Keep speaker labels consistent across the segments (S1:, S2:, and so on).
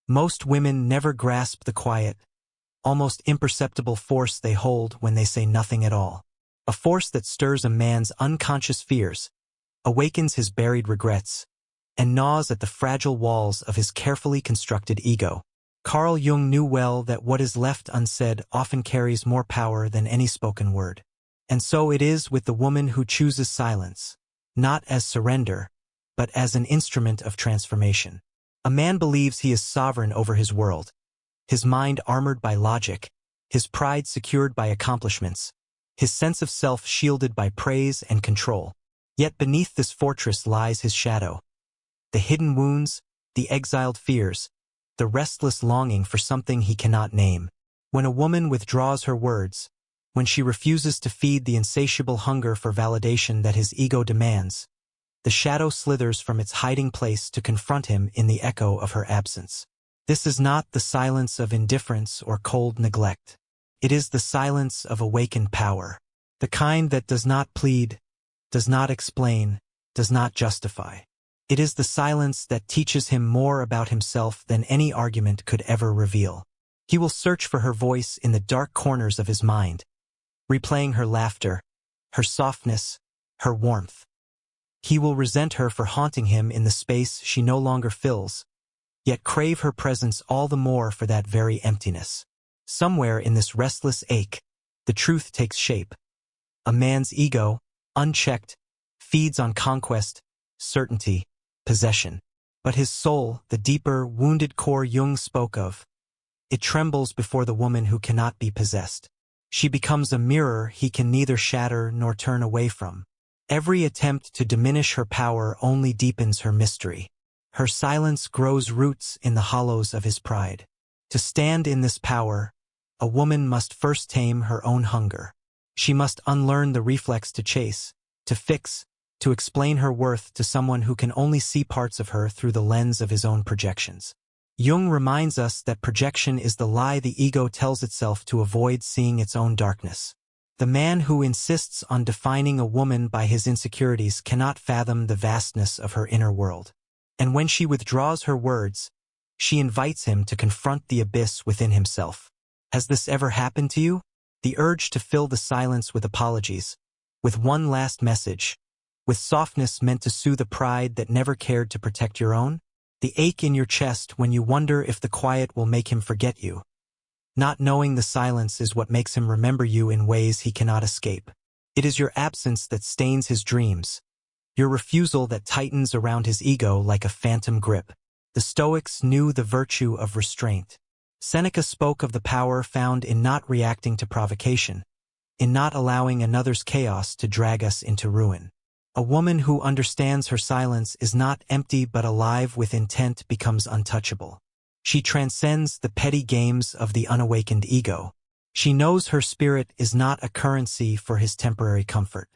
S1: Most women never grasp the quiet, almost imperceptible force they hold when they say nothing at all. A force that stirs a man's unconscious fears, awakens his buried regrets, and gnaws at the fragile walls of his carefully constructed ego. Carl Jung knew well that what is left unsaid often carries more power than any spoken word. And so it is with the woman who chooses silence, not as surrender, but as an instrument of transformation. A man believes he is sovereign over his world, his mind armored by logic, his pride secured by accomplishments, his sense of self shielded by praise and control. Yet beneath this fortress lies his shadow. The hidden wounds, the exiled fears, the restless longing for something he cannot name. When a woman withdraws her words, when she refuses to feed the insatiable hunger for validation that his ego demands, the shadow slithers from its hiding place to confront him in the echo of her absence. This is not the silence of indifference or cold neglect. It is the silence of awakened power, the kind that does not plead, does not explain, does not justify. It is the silence that teaches him more about himself than any argument could ever reveal. He will search for her voice in the dark corners of his mind, replaying her laughter, her softness, her warmth. He will resent her for haunting him in the space she no longer fills, yet crave her presence all the more for that very emptiness. Somewhere in this restless ache, the truth takes shape. A man's ego, unchecked, feeds on conquest, certainty, possession. But his soul, the deeper, wounded core Jung spoke of, it trembles before the woman who cannot be possessed. She becomes a mirror he can neither shatter nor turn away from. Every attempt to diminish her power only deepens her mystery. Her silence grows roots in the hollows of his pride. To stand in this power, a woman must first tame her own hunger. She must unlearn the reflex to chase, to fix, to explain her worth to someone who can only see parts of her through the lens of his own projections. Jung reminds us that projection is the lie the ego tells itself to avoid seeing its own darkness. The man who insists on defining a woman by his insecurities cannot fathom the vastness of her inner world. And when she withdraws her words, she invites him to confront the abyss within himself. Has this ever happened to you? The urge to fill the silence with apologies, with one last message, with softness meant to soothe a pride that never cared to protect your own? The ache in your chest when you wonder if the quiet will make him forget you. Not knowing the silence is what makes him remember you in ways he cannot escape. It is your absence that stains his dreams, your refusal that tightens around his ego like a phantom grip. The Stoics knew the virtue of restraint. Seneca spoke of the power found in not reacting to provocation, in not allowing another's chaos to drag us into ruin. A woman who understands her silence is not empty but alive with intent becomes untouchable. She transcends the petty games of the unawakened ego. She knows her spirit is not a currency for his temporary comfort.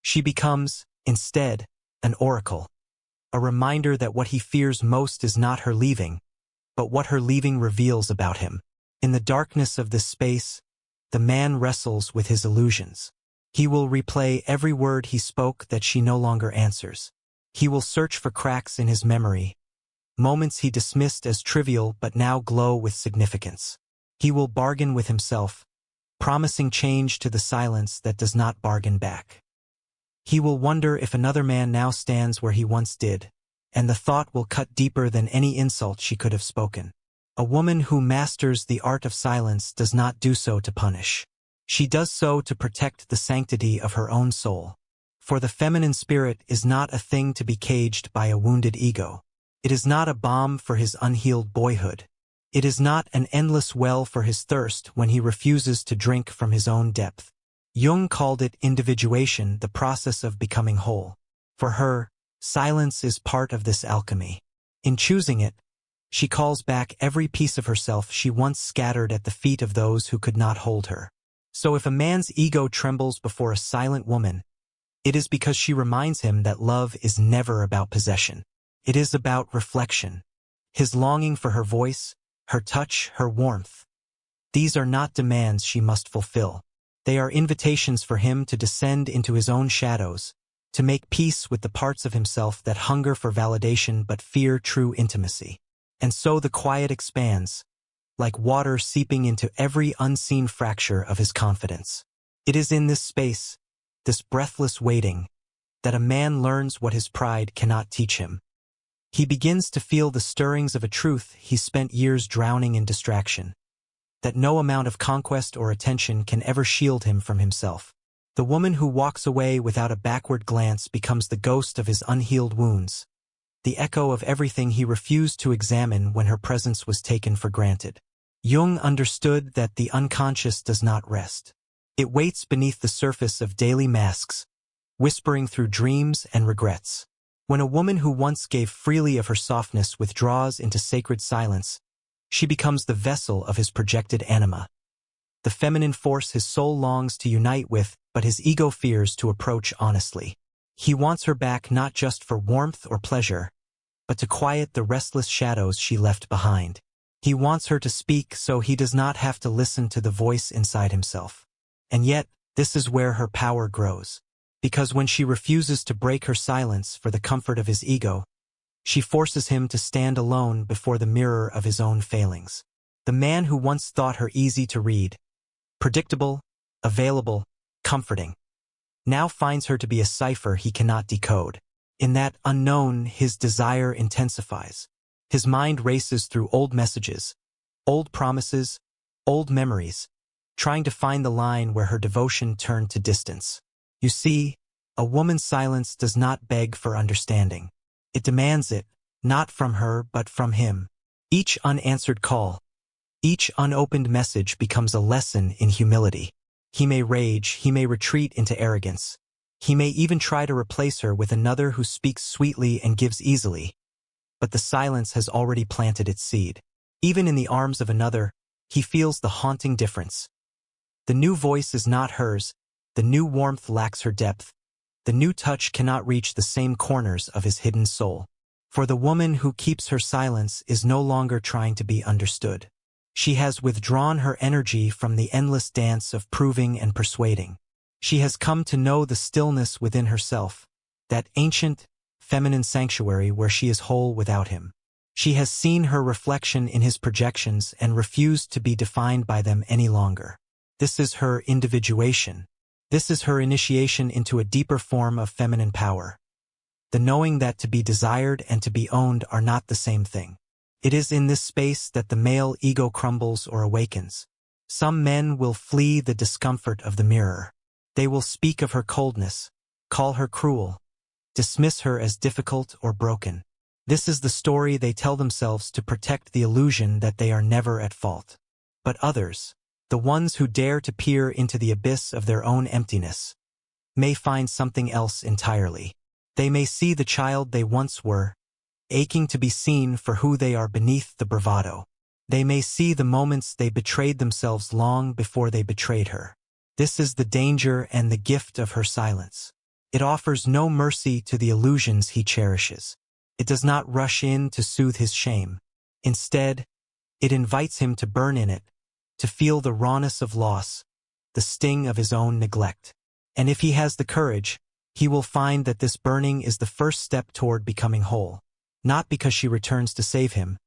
S1: She becomes, instead, an oracle, a reminder that what he fears most is not her leaving, but what her leaving reveals about him. In the darkness of this space, the man wrestles with his illusions. He will replay every word he spoke that she no longer answers. He will search for cracks in his memory, moments he dismissed as trivial but now glow with significance. He will bargain with himself, promising change to the silence that does not bargain back. He will wonder if another man now stands where he once did, and the thought will cut deeper than any insult she could have spoken. A woman who masters the art of silence does not do so to punish. She does so to protect the sanctity of her own soul. For the feminine spirit is not a thing to be caged by a wounded ego. It is not a balm for his unhealed boyhood. It is not an endless well for his thirst when he refuses to drink from his own depth. Jung called it individuation, the process of becoming whole. For her, silence is part of this alchemy. In choosing it, she calls back every piece of herself she once scattered at the feet of those who could not hold her. So if a man's ego trembles before a silent woman, it is because she reminds him that love is never about possession. It is about reflection. His longing for her voice, her touch, her warmth. These are not demands she must fulfill. They are invitations for him to descend into his own shadows, to make peace with the parts of himself that hunger for validation but fear true intimacy. And so the quiet expands, like water seeping into every unseen fracture of his confidence. It is in this space, this breathless waiting, that a man learns what his pride cannot teach him. He begins to feel the stirrings of a truth he spent years drowning in distraction, that no amount of conquest or attention can ever shield him from himself. The woman who walks away without a backward glance becomes the ghost of his unhealed wounds, the echo of everything he refused to examine when her presence was taken for granted. Jung understood that the unconscious does not rest. It waits beneath the surface of daily masks, whispering through dreams and regrets. When a woman who once gave freely of her softness withdraws into sacred silence, she becomes the vessel of his projected anima. The feminine force his soul longs to unite with, but his ego fears to approach honestly. He wants her back not just for warmth or pleasure, but to quiet the restless shadows she left behind. He wants her to speak so he does not have to listen to the voice inside himself. And yet, this is where her power grows. Because when she refuses to break her silence for the comfort of his ego, she forces him to stand alone before the mirror of his own failings. The man who once thought her easy to read, predictable, available, comforting, now finds her to be a cipher he cannot decode. In that unknown, his desire intensifies. His mind races through old messages, old promises, old memories, trying to find the line where her devotion turned to distance. You see, a woman's silence does not beg for understanding. It demands it, not from her but from him. Each unanswered call, each unopened message becomes a lesson in humility. He may rage, he may retreat into arrogance. He may even try to replace her with another who speaks sweetly and gives easily. But the silence has already planted its seed. Even in the arms of another, he feels the haunting difference. The new voice is not hers, the new warmth lacks her depth, the new touch cannot reach the same corners of his hidden soul. For the woman who keeps her silence is no longer trying to be understood. She has withdrawn her energy from the endless dance of proving and persuading. She has come to know the stillness within herself, that ancient, feminine sanctuary where she is whole without him. She has seen her reflection in his projections and refused to be defined by them any longer. This is her individuation. This is her initiation into a deeper form of feminine power. The knowing that to be desired and to be owned are not the same thing. It is in this space that the male ego crumbles or awakens. Some men will flee the discomfort of the mirror. They will speak of her coldness, call her cruel, dismiss her as difficult or broken. This is the story they tell themselves to protect the illusion that they are never at fault. But others, the ones who dare to peer into the abyss of their own emptiness, may find something else entirely. They may see the child they once were, aching to be seen for who they are beneath the bravado. They may see the moments they betrayed themselves long before they betrayed her. This is the danger and the gift of her silence. It offers no mercy to the illusions he cherishes. It does not rush in to soothe his shame. Instead, it invites him to burn in it, to feel the rawness of loss, the sting of his own neglect. And if he has the courage, he will find that this burning is the first step toward becoming whole. Not because she returns to save him,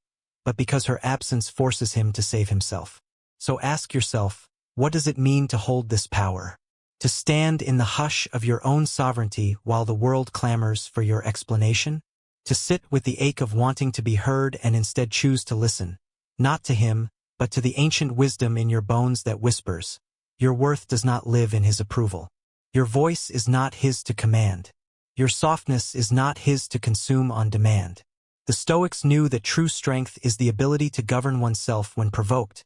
S1: but because her absence forces him to save himself. So ask yourself, what does it mean to hold this power? To stand in the hush of your own sovereignty while the world clamors for your explanation? To sit with the ache of wanting to be heard and instead choose to listen, not to him, but to the ancient wisdom in your bones that whispers, your worth does not live in his approval. Your voice is not his to command. Your softness is not his to consume on demand. The Stoics knew that true strength is the ability to govern oneself when provoked,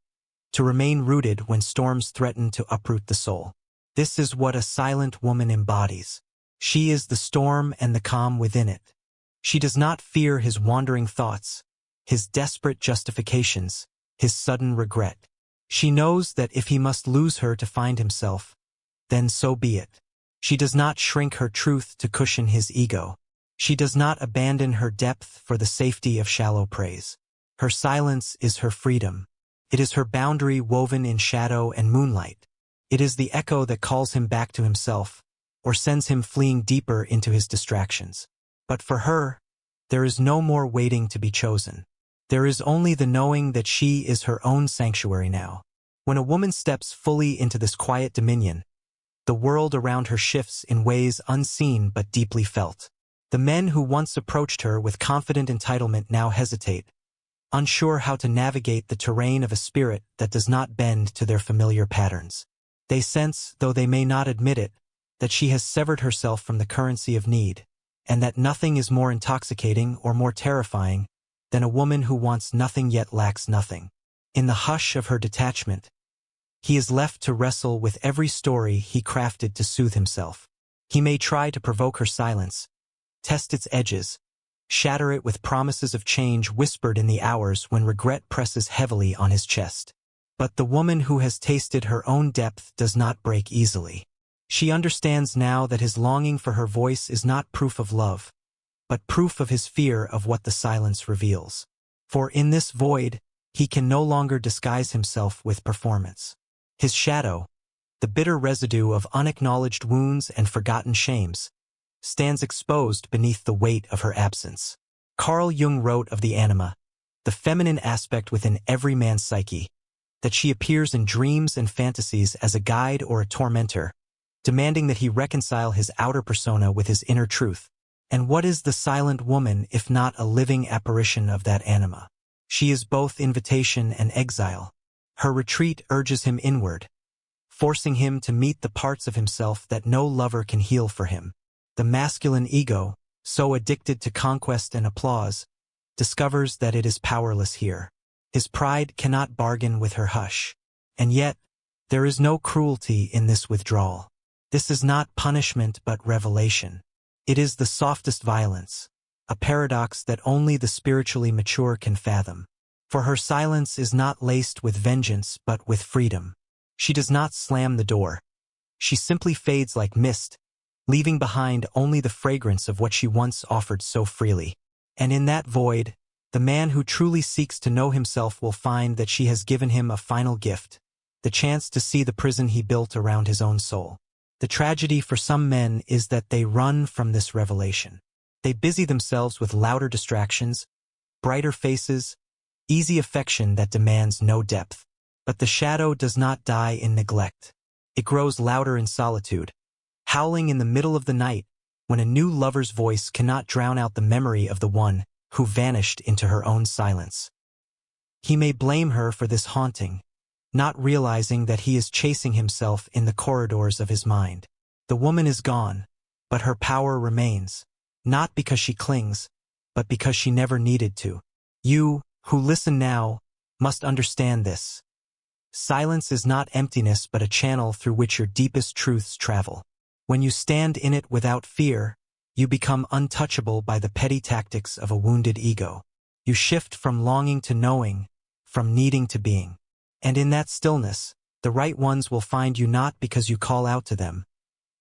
S1: to remain rooted when storms threaten to uproot the soul. This is what a silent woman embodies. She is the storm and the calm within it. She does not fear his wandering thoughts, his desperate justifications, his sudden regret. She knows that if he must lose her to find himself, then so be it. She does not shrink her truth to cushion his ego. She does not abandon her depth for the safety of shallow praise. Her silence is her freedom. It is her boundary woven in shadow and moonlight. It is the echo that calls him back to himself, or sends him fleeing deeper into his distractions. But for her, there is no more waiting to be chosen. There is only the knowing that she is her own sanctuary now. When a woman steps fully into this quiet dominion, the world around her shifts in ways unseen but deeply felt. The men who once approached her with confident entitlement now hesitate, unsure how to navigate the terrain of a spirit that does not bend to their familiar patterns. They sense, though they may not admit it, that she has severed herself from the currency of need, and that nothing is more intoxicating or more terrifying than a woman who wants nothing yet lacks nothing. In the hush of her detachment, he is left to wrestle with every story he crafted to soothe himself. He may try to provoke her silence, test its edges, shatter it with promises of change whispered in the hours when regret presses heavily on his chest. But the woman who has tasted her own depth does not break easily. She understands now that his longing for her voice is not proof of love, but proof of his fear of what the silence reveals. For in this void, he can no longer disguise himself with performance. His shadow, the bitter residue of unacknowledged wounds and forgotten shames, stands exposed beneath the weight of her absence. Carl Jung wrote of the anima, the feminine aspect within every man's psyche, that she appears in dreams and fantasies as a guide or a tormentor, demanding that he reconcile his outer persona with his inner truth. And what is the silent woman if not a living apparition of that anima? She is both invitation and exile. Her retreat urges him inward, forcing him to meet the parts of himself that no lover can heal for him. The masculine ego, so addicted to conquest and applause, discovers that it is powerless here. His pride cannot bargain with her hush. And yet, there is no cruelty in this withdrawal. This is not punishment but revelation. It is the softest violence, a paradox that only the spiritually mature can fathom. For her silence is not laced with vengeance but with freedom. She does not slam the door. She simply fades like mist, leaving behind only the fragrance of what she once offered so freely. And in that void, the man who truly seeks to know himself will find that she has given him a final gift, the chance to see the prison he built around his own soul. The tragedy for some men is that they run from this revelation. They busy themselves with louder distractions, brighter faces, easy affection that demands no depth. But the shadow does not die in neglect. It grows louder in solitude, howling in the middle of the night when a new lover's voice cannot drown out the memory of the one who vanished into her own silence. He may blame her for this haunting, not realizing that he is chasing himself in the corridors of his mind. The woman is gone, but her power remains, not because she clings, but because she never needed to. You, who listen now, must understand this. Silence is not emptiness but a channel through which your deepest truths travel. When you stand in it without fear, you become untouchable by the petty tactics of a wounded ego. You shift from longing to knowing, from needing to being. And in that stillness, the right ones will find you not because you call out to them,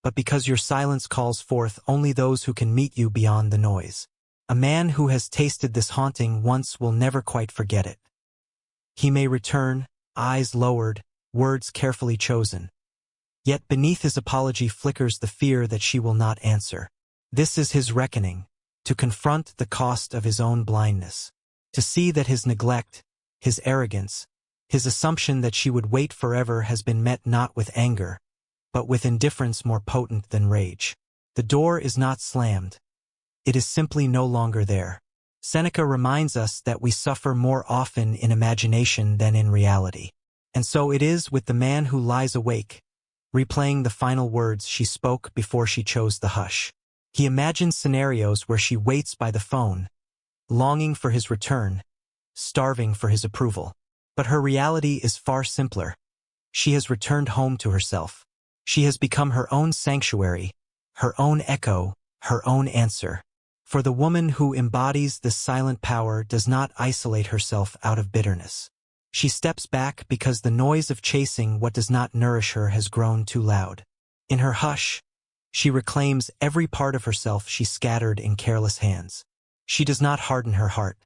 S1: but because your silence calls forth only those who can meet you beyond the noise. A man who has tasted this haunting once will never quite forget it. He may return, eyes lowered, words carefully chosen. Yet beneath his apology flickers the fear that she will not answer. This is his reckoning, to confront the cost of his own blindness, to see that his neglect, his arrogance, his assumption that she would wait forever has been met not with anger, but with indifference more potent than rage. The door is not slammed. It is simply no longer there. Seneca reminds us that we suffer more often in imagination than in reality. And so it is with the man who lies awake, replaying the final words she spoke before she chose the hush. He imagines scenarios where she waits by the phone, longing for his return, starving for his approval. But her reality is far simpler. She has returned home to herself. She has become her own sanctuary, her own echo, her own answer. For the woman who embodies this silent power does not isolate herself out of bitterness. She steps back because the noise of chasing what does not nourish her has grown too loud. In her hush, she reclaims every part of herself she scattered in careless hands. She does not harden her heart.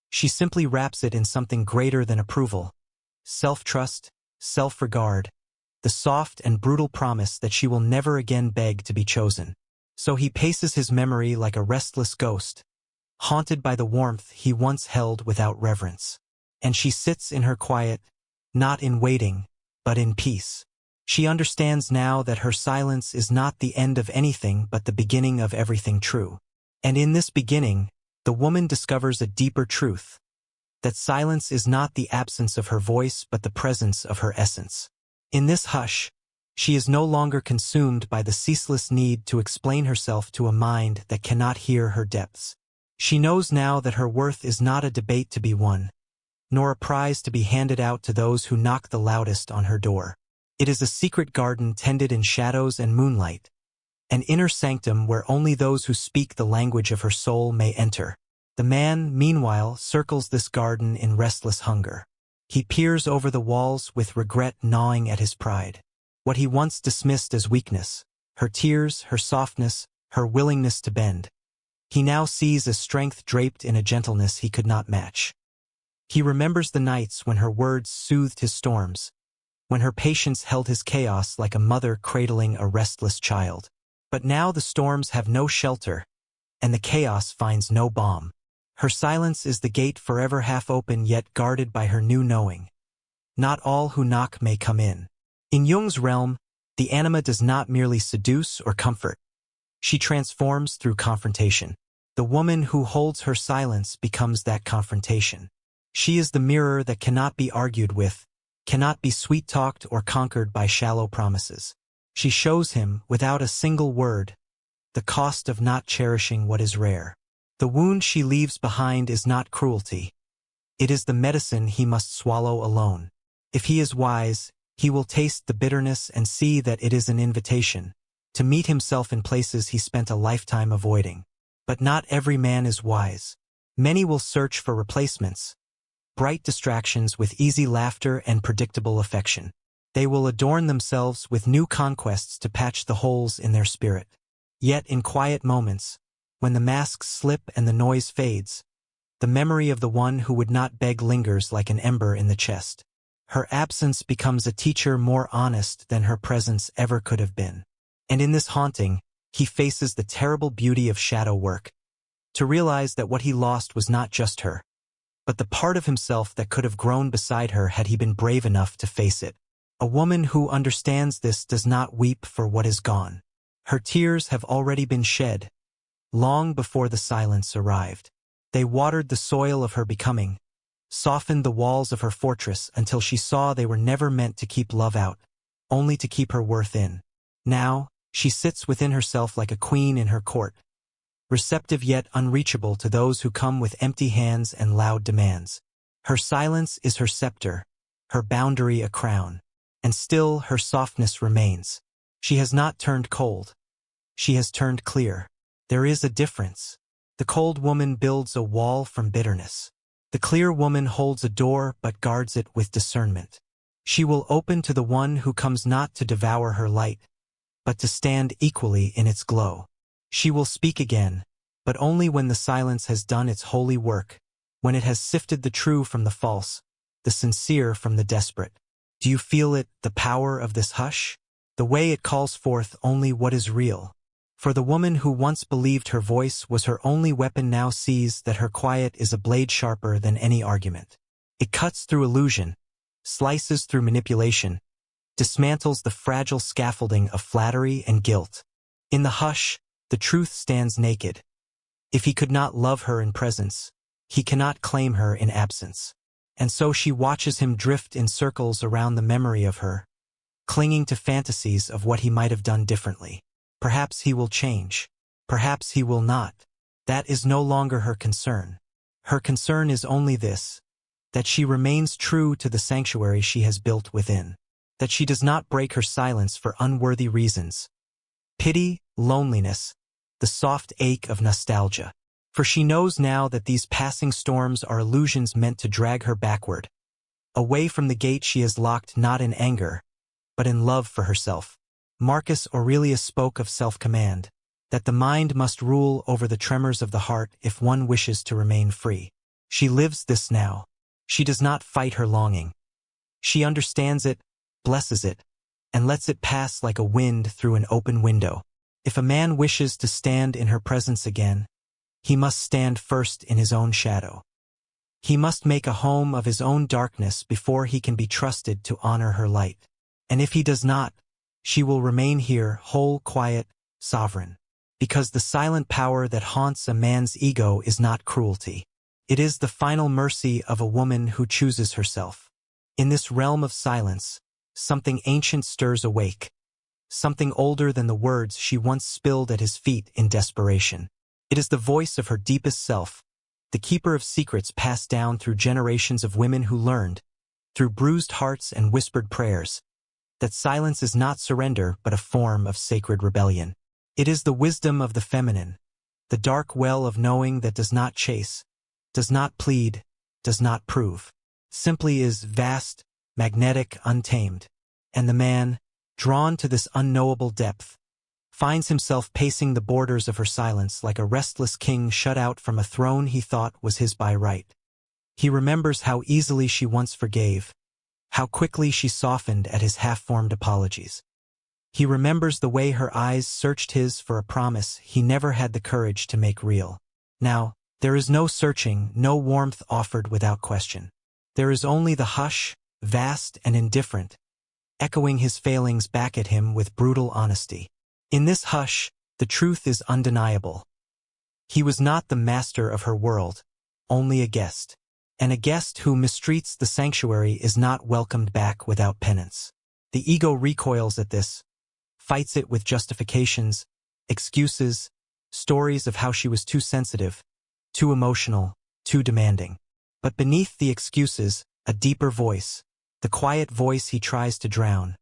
S1: She simply wraps it in something greater than approval, self-trust, self-regard, the soft and brutal promise that she will never again beg to be chosen. So he paces his memory like a restless ghost, haunted by the warmth he once held without reverence. And she sits in her quiet, not in waiting, but in peace. She understands now that her silence is not the end of anything but the beginning of everything true. And in this beginning, the woman discovers a deeper truth, that silence is not the absence of her voice but the presence of her essence. In this hush, she is no longer consumed by the ceaseless need to explain herself to a mind that cannot hear her depths. She knows now that her worth is not a debate to be won, nor a prize to be handed out to those who knock the loudest on her door. It is a secret garden tended in shadows and moonlight, an inner sanctum where only those who speak the language of her soul may enter. The man, meanwhile, circles this garden in restless hunger. He peers over the walls with regret gnawing at his pride. What he once dismissed as weakness, her tears, her softness, her willingness to bend, he now sees as strength draped in a gentleness he could not match. He remembers the nights when her words soothed his storms, when her patience held his chaos like a mother cradling a restless child. But now the storms have no shelter, and the chaos finds no balm. Her silence is the gate forever half open yet guarded by her new knowing. Not all who knock may come in. In Jung's realm, the anima does not merely seduce or comfort. She transforms through confrontation. The woman who holds her silence becomes that confrontation. She is the mirror that cannot be argued with, cannot be sweet-talked or conquered by shallow promises. She shows him, without a single word, the cost of not cherishing what is rare. The wound she leaves behind is not cruelty. It is the medicine he must swallow alone. If he is wise, he will taste the bitterness and see that it is an invitation to meet himself in places he spent a lifetime avoiding. But not every man is wise. Many will search for replacements, bright distractions with easy laughter and predictable affection. They will adorn themselves with new conquests to patch the holes in their spirit. Yet in quiet moments, when the masks slip and the noise fades, the memory of the one who would not beg lingers like an ember in the chest. Her absence becomes a teacher more honest than her presence ever could have been. And in this haunting, he faces the terrible beauty of shadow work, to realize that what he lost was not just her, but the part of himself that could have grown beside her had he been brave enough to face it. A woman who understands this does not weep for what is gone. Her tears have already been shed, long before the silence arrived. They watered the soil of her becoming, softened the walls of her fortress until she saw they were never meant to keep love out, only to keep her worth in. Now, she sits within herself like a queen in her court, receptive yet unreachable to those who come with empty hands and loud demands. Her silence is her scepter, her boundary a crown, and still her softness remains. She has not turned cold. She has turned clear. There is a difference. The cold woman builds a wall from bitterness. The clear woman holds a door but guards it with discernment. She will open to the one who comes not to devour her light, but to stand equally in its glow. She will speak again, but only when the silence has done its holy work, when it has sifted the true from the false, the sincere from the desperate. Do you feel it, the power of this hush? The way it calls forth only what is real. For the woman who once believed her voice was her only weapon now sees that her quiet is a blade sharper than any argument. It cuts through illusion, slices through manipulation, dismantles the fragile scaffolding of flattery and guilt. In the hush, the truth stands naked. If he could not love her in presence, he cannot claim her in absence. And so she watches him drift in circles around the memory of her, clinging to fantasies of what he might have done differently. Perhaps he will change. Perhaps he will not. That is no longer her concern. Her concern is only this, that she remains true to the sanctuary she has built within, that she does not break her silence for unworthy reasons. Pity, loneliness, the soft ache of nostalgia. For she knows now that these passing storms are illusions meant to drag her backward, away from the gate she has locked not in anger, but in love for herself. Marcus Aurelius spoke of self-command, that the mind must rule over the tremors of the heart if one wishes to remain free. She lives this now. She does not fight her longing. She understands it, blesses it, and lets it pass like a wind through an open window. If a man wishes to stand in her presence again, he must stand first in his own shadow. He must make a home of his own darkness before he can be trusted to honor her light. And if he does not, she will remain here, whole, quiet, sovereign. Because the silent power that haunts a man's ego is not cruelty. It is the final mercy of a woman who chooses herself. In this realm of silence, something ancient stirs awake, something older than the words she once spilled at his feet in desperation. It is the voice of her deepest self, the keeper of secrets passed down through generations of women who learned, through bruised hearts and whispered prayers, that silence is not surrender but a form of sacred rebellion. It is the wisdom of the feminine, the dark well of knowing that does not chase, does not plead, does not prove, simply is vast, magnetic, untamed. And the man, drawn to this unknowable depth, finds himself pacing the borders of her silence like a restless king shut out from a throne he thought was his by right. He remembers how easily she once forgave, how quickly she softened at his half-formed apologies. He remembers the way her eyes searched his for a promise he never had the courage to make real. Now, there is no searching, no warmth offered without question. There is only the hush, vast and indifferent, echoing his failings back at him with brutal honesty. In this hush, the truth is undeniable. He was not the master of her world, only a guest. And a guest who mistreats the sanctuary is not welcomed back without penance. The ego recoils at this, fights it with justifications, excuses, stories of how she was too sensitive, too emotional, too demanding. But beneath the excuses, a deeper voice, the quiet voice he tries to drown,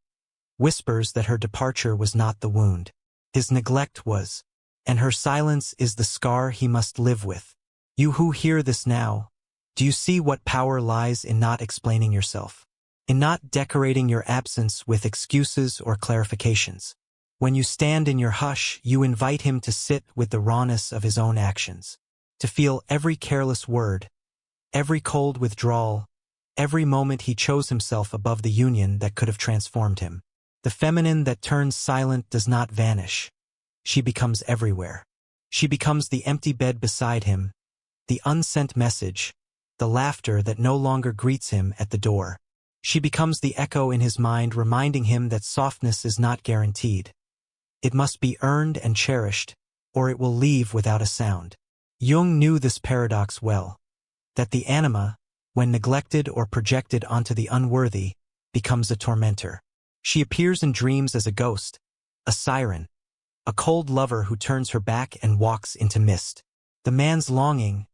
S1: whispers that her departure was not the wound. His neglect was, and her silence is the scar he must live with. You who hear this now, do you see what power lies in not explaining yourself? In not decorating your absence with excuses or clarifications. When you stand in your hush, you invite him to sit with the rawness of his own actions, to feel every careless word, every cold withdrawal, every moment he chose himself above the union that could have transformed him. The feminine that turns silent does not vanish. She becomes everywhere. She becomes the empty bed beside him, the unsent message, the laughter that no longer greets him at the door. She becomes the echo in his mind reminding him that softness is not guaranteed. It must be earned and cherished, or it will leave without a sound. Jung knew this paradox well, that the anima, when neglected or projected onto the unworthy, becomes a tormentor. She appears in dreams as a ghost, a siren, a cold lover who turns her back and walks into mist. The man's longing,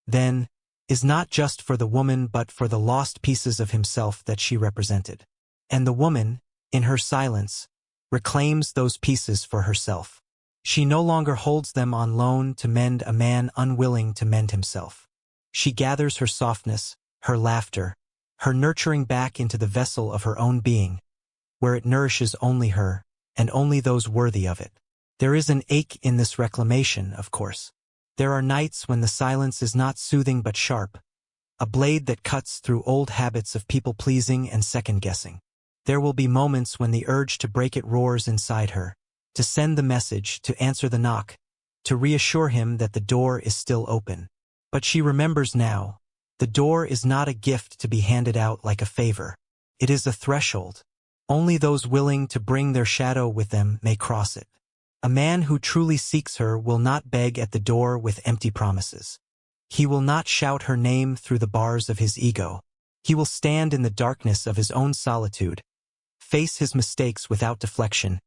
S1: then, is not just for the woman but for the lost pieces of himself that she represented. And the woman, in her silence, reclaims those pieces for herself. She no longer holds them on loan to mend a man unwilling to mend himself. She gathers her softness, her laughter, her nurturing back into the vessel of her own being, where it nourishes only her, and only those worthy of it. There is an ache in this reclamation, of course. There are nights when the silence is not soothing but sharp, a blade that cuts through old habits of people-pleasing and second-guessing. There will be moments when the urge to break it roars inside her, to send the message, to answer the knock, to reassure him that the door is still open. But she remembers now, the door is not a gift to be handed out like a favor. It is a threshold. Only those willing to bring their shadow with them may cross it. A man who truly seeks her will not beg at the door with empty promises. He will not shout her name through the bars of his ego. He will stand in the darkness of his own solitude, face his mistakes without deflection,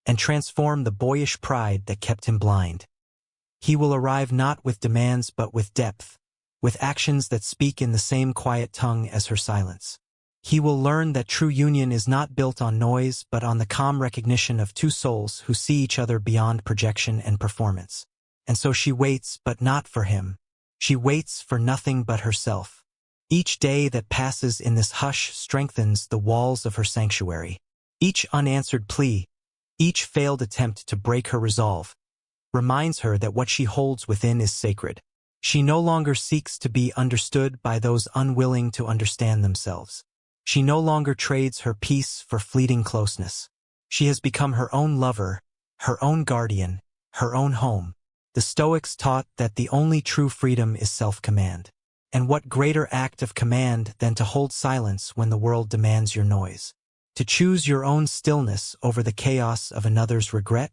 S1: and transform the boyish pride that kept him blind. He will arrive not with demands but with depth, with actions that speak in the same quiet tongue as her silence. He will learn that true union is not built on noise but on the calm recognition of two souls who see each other beyond projection and performance. And so she waits, but not for him. She waits for nothing but herself. Each day that passes in this hush strengthens the walls of her sanctuary. Each unanswered plea, each failed attempt to break her resolve, reminds her that what she holds within is sacred. She no longer seeks to be understood by those unwilling to understand themselves. She no longer trades her peace for fleeting closeness. She has become her own lover, her own guardian, her own home. The Stoics taught that the only true freedom is self-command. And what greater act of command than to hold silence when the world demands your noise? To choose your own stillness over the chaos of another's regret?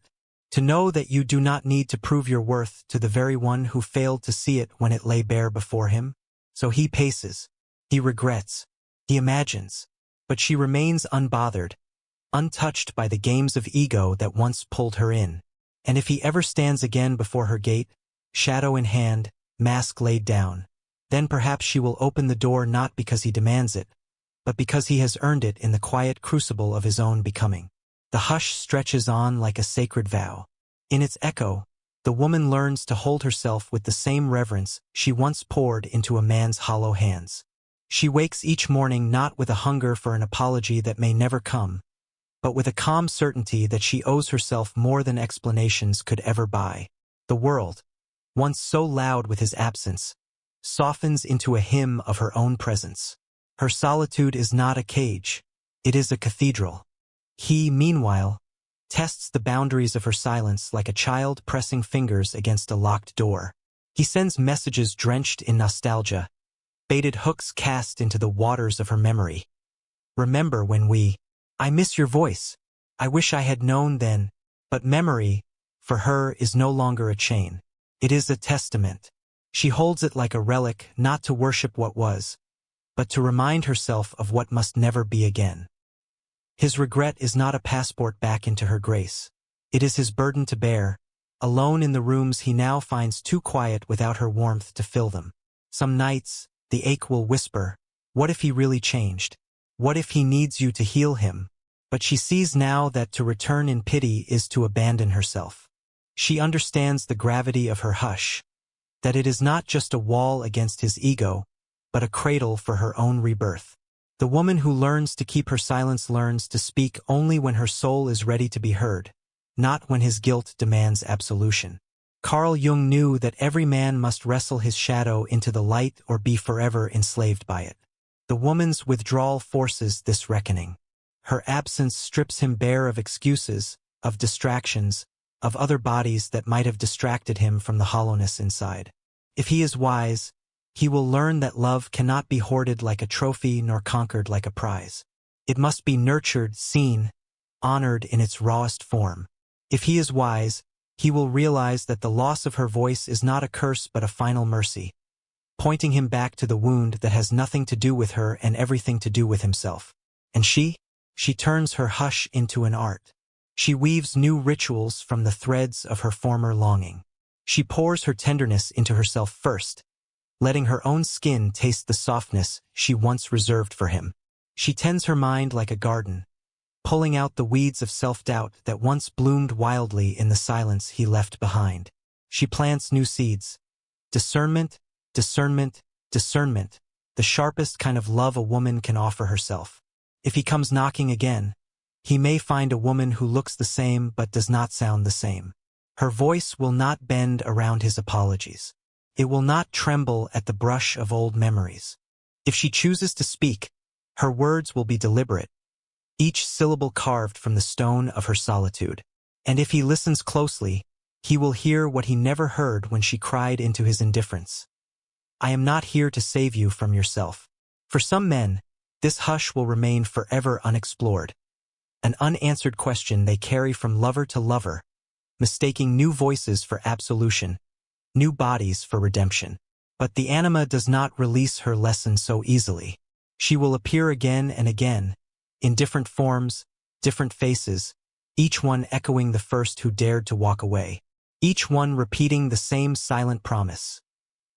S1: To know that you do not need to prove your worth to the very one who failed to see it when it lay bare before him? So he paces. He regrets. He imagines. But she remains unbothered, untouched by the games of ego that once pulled her in. And if he ever stands again before her gate, shadow in hand, mask laid down, then perhaps she will open the door not because he demands it, but because he has earned it in the quiet crucible of his own becoming. The hush stretches on like a sacred vow. In its echo, the woman learns to hold herself with the same reverence she once poured into a man's hollow hands. She wakes each morning not with a hunger for an apology that may never come, but with a calm certainty that she owes herself more than explanations could ever buy. The world, once so loud with his absence, softens into a hymn of her own presence. Her solitude is not a cage, it is a cathedral. He, meanwhile, tests the boundaries of her silence like a child pressing fingers against a locked door. He sends messages drenched in nostalgia, baited hooks cast into the waters of her memory. Remember when I miss your voice. I wish I had known then. But memory, for her, is no longer a chain. It is a testament. She holds it like a relic, not to worship what was, but to remind herself of what must never be again. His regret is not a passport back into her grace. It is his burden to bear, alone in the rooms he now finds too quiet without her warmth to fill them. Some nights, the ache will whisper, what if he really changed? What if he needs you to heal him? But she sees now that to return in pity is to abandon herself. She understands the gravity of her hush, that it is not just a wall against his ego, but a cradle for her own rebirth. The woman who learns to keep her silence learns to speak only when her soul is ready to be heard, not when his guilt demands absolution. Carl Jung knew that every man must wrestle his shadow into the light or be forever enslaved by it. The woman's withdrawal forces this reckoning. Her absence strips him bare of excuses, of distractions, of other bodies that might have distracted him from the hollowness inside. If he is wise, he will learn that love cannot be hoarded like a trophy nor conquered like a prize. It must be nurtured, seen, honored in its rawest form. If he is wise, he will realize that the loss of her voice is not a curse but a final mercy, pointing him back to the wound that has nothing to do with her and everything to do with himself. And she turns her hush into an art. She weaves new rituals from the threads of her former longing. She pours her tenderness into herself first, letting her own skin taste the softness she once reserved for him. She tends her mind like a garden, pulling out the weeds of self-doubt that once bloomed wildly in the silence he left behind. She plants new seeds. Discernment, discernment, discernment, the sharpest kind of love a woman can offer herself. If he comes knocking again, he may find a woman who looks the same but does not sound the same. Her voice will not bend around his apologies. It will not tremble at the brush of old memories. If she chooses to speak, her words will be deliberate, each syllable carved from the stone of her solitude. And if he listens closely, he will hear what he never heard when she cried into his indifference. I am not here to save you from yourself. For some men, this hush will remain forever unexplored, an unanswered question they carry from lover to lover, mistaking new voices for absolution, new bodies for redemption. But the anima does not release her lesson so easily. She will appear again and again, in different forms, different faces, each one echoing the first who dared to walk away, each one repeating the same silent promise.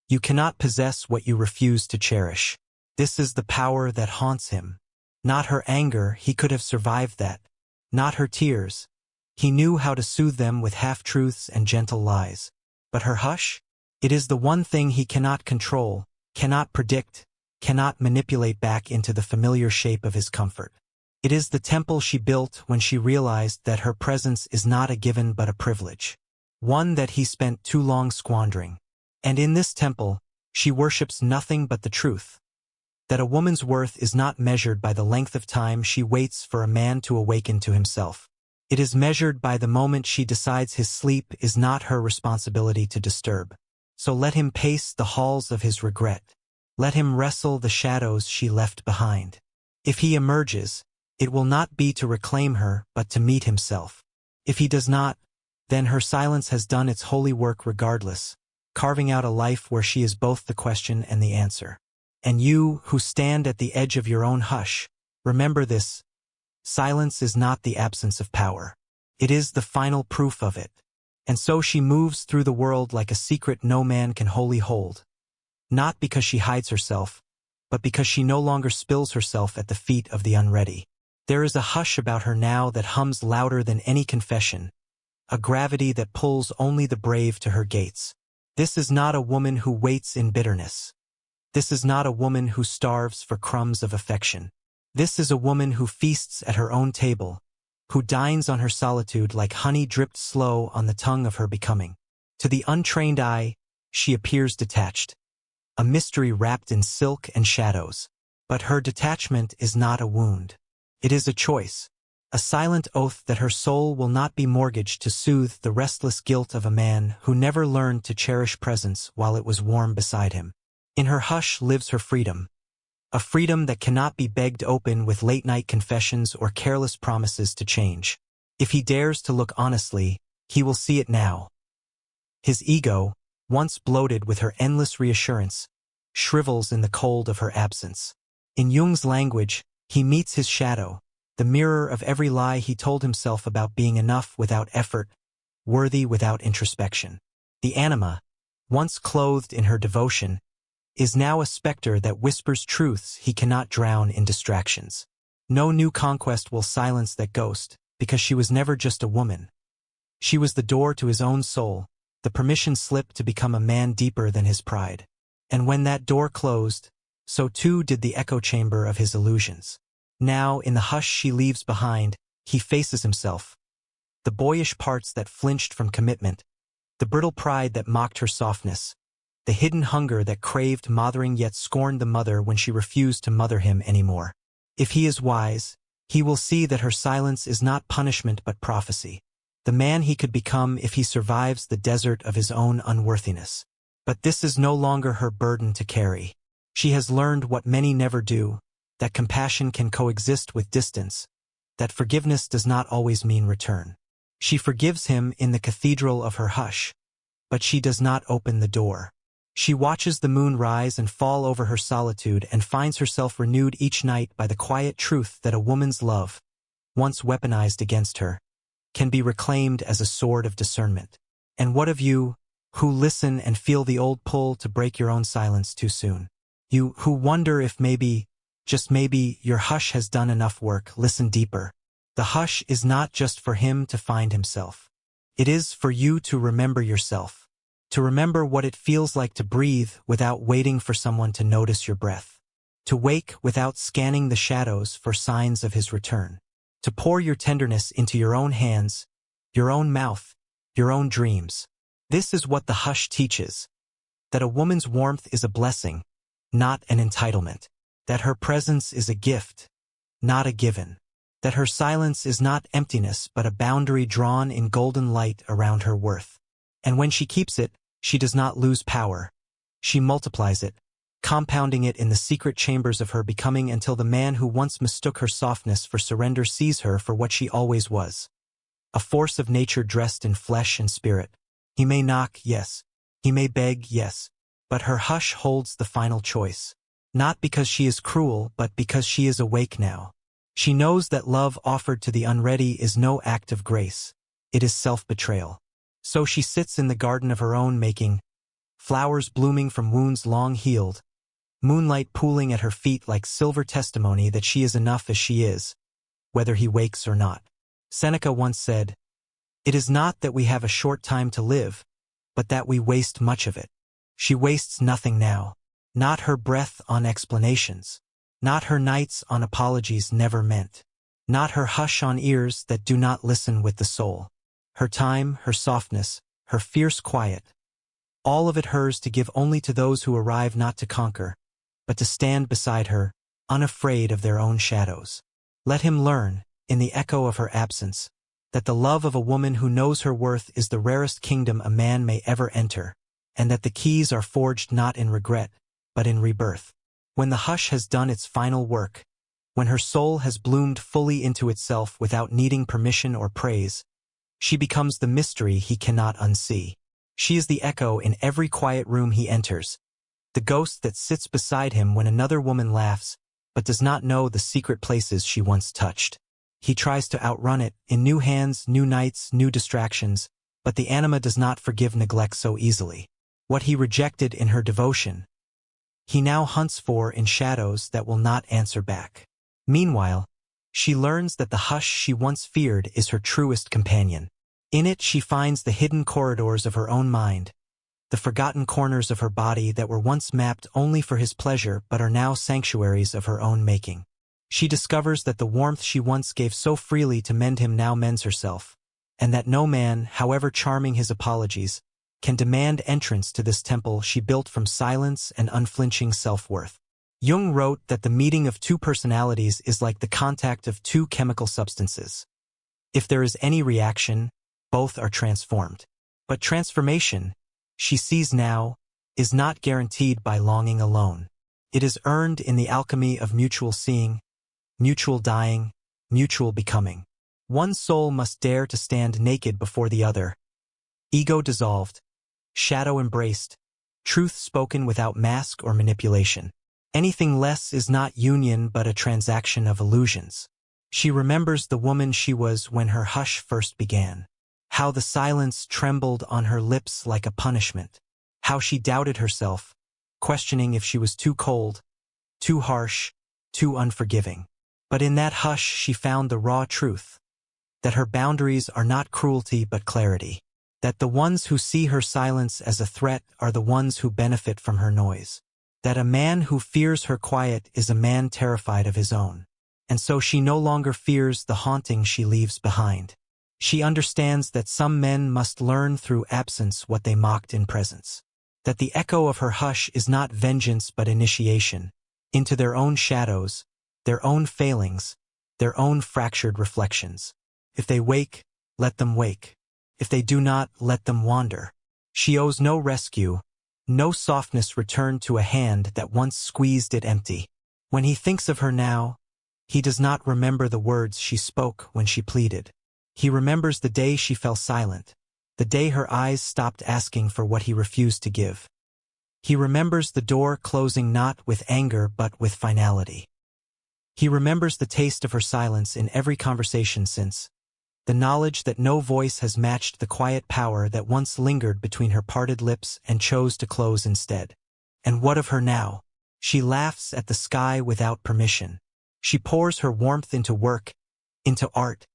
S1: You cannot possess what you refuse to cherish. This is the power that haunts him. Not her anger, he could have survived that. Not her tears. He knew how to soothe them with half-truths and gentle lies. But her hush? It is the one thing he cannot control, cannot predict, cannot manipulate back into the familiar shape of his comfort. It is the temple she built when she realized that her presence is not a given but a privilege, one that he spent too long squandering. And in this temple, she worships nothing but the truth, that a woman's worth is not measured by the length of time she waits for a man to awaken to himself. It is measured by the moment she decides his sleep is not her responsibility to disturb. So let him pace the halls of his regret. Let him wrestle the shadows she left behind. If he emerges, it will not be to reclaim her, but to meet himself. If he does not, then her silence has done its holy work regardless, carving out a life where she is both the question and the answer. And you, who stand at the edge of your own hush, remember this: silence is not the absence of power. It is the final proof of it. And so she moves through the world like a secret no man can wholly hold. Not because she hides herself, but because she no longer spills herself at the feet of the unready. There is a hush about her now that hums louder than any confession, a gravity that pulls only the brave to her gates. This is not a woman who waits in bitterness. This is not a woman who starves for crumbs of affection. This is a woman who feasts at her own table, who dines on her solitude like honey dripped slow on the tongue of her becoming. To the untrained eye, she appears detached, a mystery wrapped in silk and shadows. But her detachment is not a wound. It is a choice, a silent oath that her soul will not be mortgaged to soothe the restless guilt of a man who never learned to cherish presence while it was warm beside him. In her hush lives her freedom, a freedom that cannot be begged open with late-night confessions or careless promises to change. If he dares to look honestly, he will see it now. His ego, once bloated with her endless reassurance, shrivels in the cold of her absence. In Jung's language, he meets his shadow, the mirror of every lie he told himself about being enough without effort, worthy without introspection. The anima, once clothed in her devotion, is now a specter that whispers truths he cannot drown in distractions. No new conquest will silence that ghost, because she was never just a woman. She was the door to his own soul, the permission slip to become a man deeper than his pride. And when that door closed, so too did the echo chamber of his illusions. Now, in the hush she leaves behind, he faces himself. The boyish parts that flinched from commitment, the brittle pride that mocked her softness, the hidden hunger that craved mothering yet scorned the mother when she refused to mother him anymore. If he is wise, he will see that her silence is not punishment but prophecy, the man he could become if he survives the desert of his own unworthiness. But this is no longer her burden to carry. She has learned what many never do, that compassion can coexist with distance, that forgiveness does not always mean return. She forgives him in the cathedral of her hush, but she does not open the door. She watches the moon rise and fall over her solitude and finds herself renewed each night by the quiet truth that a woman's love, once weaponized against her, can be reclaimed as a sword of discernment. And what of you, who listen and feel the old pull to break your own silence too soon? You who wonder if maybe, just maybe, your hush has done enough work, listen deeper. The hush is not just for him to find himself. It is for you to remember yourself. To remember what it feels like to breathe without waiting for someone to notice your breath. To wake without scanning the shadows for signs of his return. To pour your tenderness into your own hands, your own mouth, your own dreams. This is what the hush teaches. That a woman's warmth is a blessing, not an entitlement. That her presence is a gift, not a given. That her silence is not emptiness but a boundary drawn in golden light around her worth. And when she keeps it, she does not lose power. She multiplies it, compounding it in the secret chambers of her becoming until the man who once mistook her softness for surrender sees her for what she always was. A force of nature dressed in flesh and spirit. He may knock, yes. He may beg, yes. But her hush holds the final choice. Not because she is cruel, but because she is awake now. She knows that love offered to the unready is no act of grace. It is self-betrayal. So she sits in the garden of her own making, flowers blooming from wounds long healed, moonlight pooling at her feet like silver testimony that she is enough as she is, whether he wakes or not. Seneca once said, "It is not that we have a short time to live, but that we waste much of it." She wastes nothing now, not her breath on explanations, not her nights on apologies never meant, not her hush on ears that do not listen with the soul. Her time, her softness, her fierce quiet, all of it hers to give only to those who arrive not to conquer, but to stand beside her, unafraid of their own shadows. Let him learn, in the echo of her absence, that the love of a woman who knows her worth is the rarest kingdom a man may ever enter, and that the keys are forged not in regret, but in rebirth. When the hush has done its final work, when her soul has bloomed fully into itself without needing permission or praise, she becomes the mystery he cannot unsee. She is the echo in every quiet room he enters, the ghost that sits beside him when another woman laughs, but does not know the secret places she once touched. He tries to outrun it, in new hands, new nights, new distractions, but the anima does not forgive neglect so easily. What he rejected in her devotion, he now hunts for in shadows that will not answer back. Meanwhile, she learns that the hush she once feared is her truest companion. In it she finds the hidden corridors of her own mind, the forgotten corners of her body that were once mapped only for his pleasure but are now sanctuaries of her own making. She discovers that the warmth she once gave so freely to mend him now mends herself, and that no man, however charming his apologies, can demand entrance to this temple she built from silence and unflinching self-worth. Jung wrote that the meeting of two personalities is like the contact of two chemical substances. If there is any reaction, both are transformed. But transformation, she sees now, is not guaranteed by longing alone. It is earned in the alchemy of mutual seeing, mutual dying, mutual becoming. One soul must dare to stand naked before the other, ego dissolved, shadow embraced, truth spoken without mask or manipulation. Anything less is not union but a transaction of illusions. She remembers the woman she was when her hush first began. How the silence trembled on her lips like a punishment. How she doubted herself, questioning if she was too cold, too harsh, too unforgiving. But in that hush she found the raw truth, that her boundaries are not cruelty but clarity, that the ones who see her silence as a threat are the ones who benefit from her noise, that a man who fears her quiet is a man terrified of his own, and so she no longer fears the haunting she leaves behind. She understands that some men must learn through absence what they mocked in presence, that the echo of her hush is not vengeance but initiation, into their own shadows, their own failings, their own fractured reflections. If they wake, let them wake. If they do not, let them wander. She owes no rescue, no softness returned to a hand that once squeezed it empty. When he thinks of her now, he does not remember the words she spoke when she pleaded. He remembers the day she fell silent, the day her eyes stopped asking for what he refused to give. He remembers the door closing not with anger but with finality. He remembers the taste of her silence in every conversation since, the knowledge that no voice has matched the quiet power that once lingered between her parted lips and chose to close instead. And what of her now? She laughs at the sky without permission. She pours her warmth into work, into art,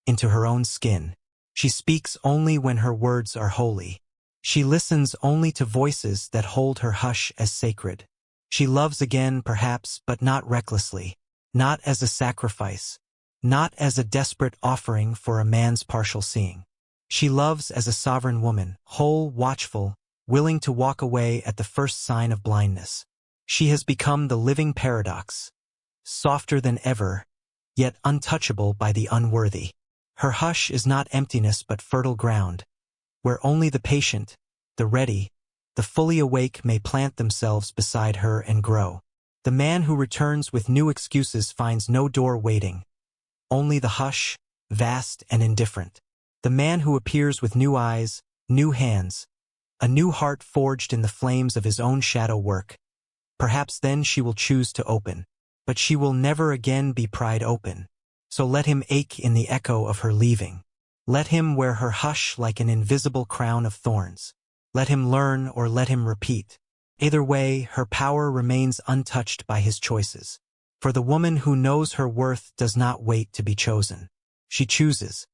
S1: into her own skin. She speaks only when her words are holy. She listens only to voices that hold her hush as sacred. She loves again, perhaps, but not recklessly, not as a sacrifice, not as a desperate offering for a man's partial seeing. She loves as a sovereign woman, whole, watchful, willing to walk away at the first sign of blindness. She has become the living paradox, softer than ever, yet untouchable by the unworthy. Her hush is not emptiness but fertile ground, where only the patient, the ready, the fully awake may plant themselves beside her and grow. The man who returns with new excuses finds no door waiting, only the hush, vast and indifferent. The man who appears with new eyes, new hands, a new heart forged in the flames of his own shadow work. Perhaps then she will choose to open, but she will never again be pried open. So let him ache in the echo of her leaving. Let him wear her hush like an invisible crown of thorns. Let him learn or let him repeat. Either way, her power remains untouched by his choices. For the woman who knows her worth does not wait to be chosen. She chooses.